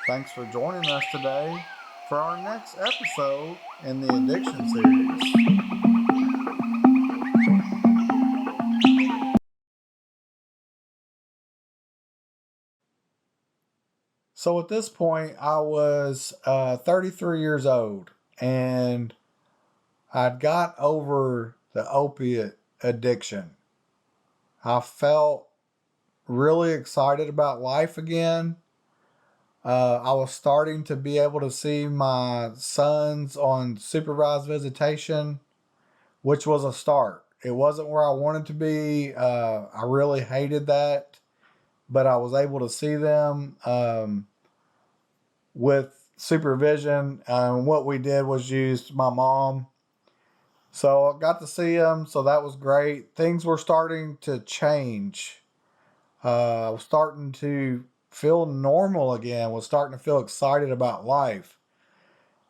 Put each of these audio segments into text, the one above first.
Thanks for joining us today for our next episode in the addiction series. So at this point, I was 33 years old and I'd got over the opiate addiction. I felt really excited about life again. I was starting to be able to see my sons on supervised visitation, which was a start. It wasn't where I wanted to be. I really hated that, but I was able to see them with supervision. And what we did was use my mom. So I got to see them. So that was great. Things were starting to change. I was starting to feel normal again, was starting to feel excited about life.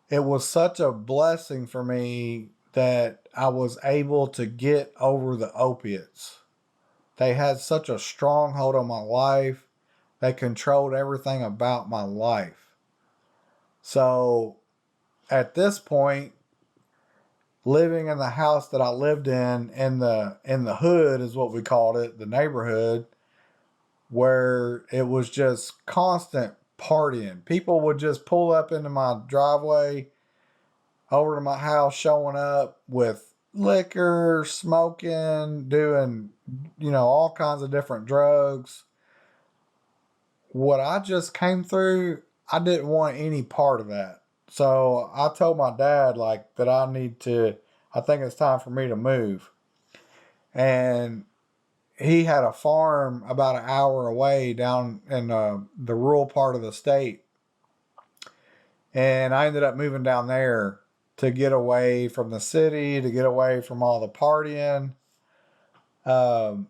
It was such a blessing for me that I was able to get over the opiates. They had such a strong hold on my life. They controlled everything about my life. So at this point, living in the house that I lived in the hood is what we called it, the neighborhood, where it was just constant partying. People would just pull up into my driveway over to my house, showing up with liquor, smoking, doing, all kinds of different drugs. What I just came through, I didn't want any part of that. So I told my dad, like, that I think it's time for me to move. And he had a farm about an hour away down in the rural part of the state. And I ended up moving down there to get away from the city, to get away from all the partying. Um,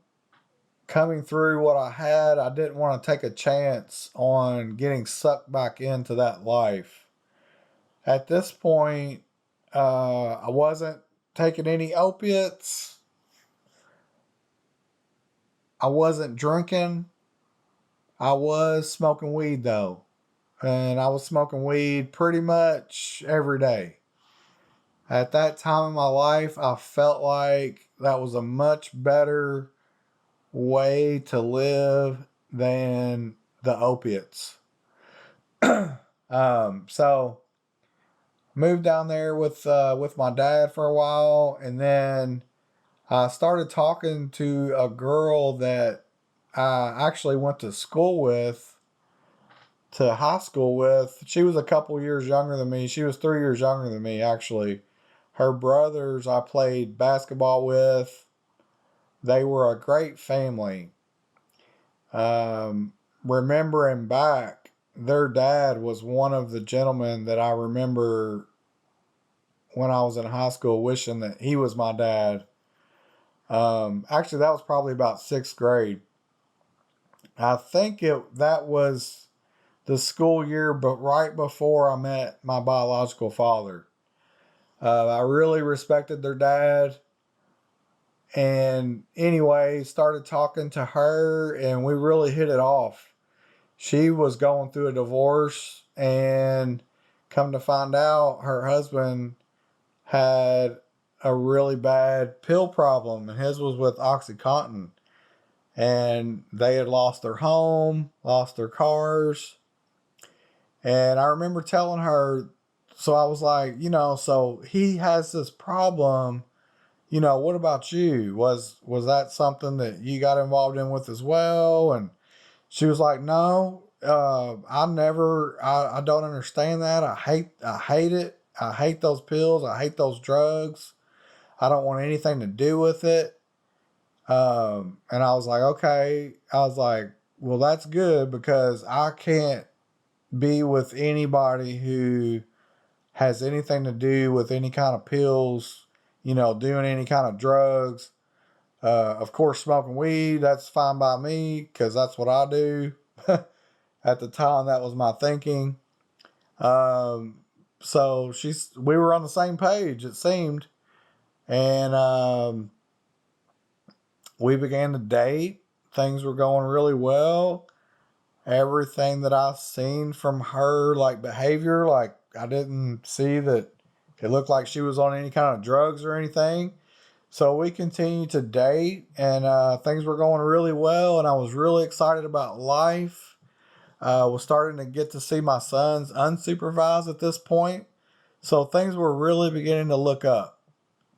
Coming through what I had, I didn't want to take a chance on getting sucked back into that life. At this point, I wasn't taking any opiates. I wasn't drinking. I was smoking weed though. And I was smoking weed pretty much every day. At that time in my life, I felt like that was a much better way to live than the opiates. So moved down there with my dad for a while, and then I started talking to a girl that I actually went to school with, to high school with. She was a couple years younger than me. She was 3 years younger than me, actually. Her brothers I played basketball with. They were a great family. Remembering back, their dad was one of the gentlemen that I remember when I was in high school wishing that he was my dad. Actually, that was probably about sixth grade. I think that was the school year, but right before I met my biological father. I really respected their dad. And anyway, started talking to her and we really hit it off. She was going through a divorce, and come to find out, her husband had a really bad pill problem, and his was with Oxycontin. And they had lost their home, lost their cars. And I remember telling her, so I was like, so he has this problem. What about you? Was that something that you got involved in with as well? And she was like, no, I don't understand that. I hate it. I hate those pills. I hate those drugs. I don't want anything to do with it. And I was like, okay. I was like, well, that's good because I can't be with anybody who has anything to do with any kind of pills, doing any kind of drugs. Of course, smoking weed, that's fine by me because that's what I do. At the time, that was my thinking. Um, so we were on the same page, it seemed. And we began to date. Things were going really well. everything that I seen from her, like behavior, like I didn't see that it looked like she was on any kind of drugs or anything. So we continued to date, and things were going really well, and I was really excited about life. Was starting to get to see my sons unsupervised at this point, so things were really beginning to look up.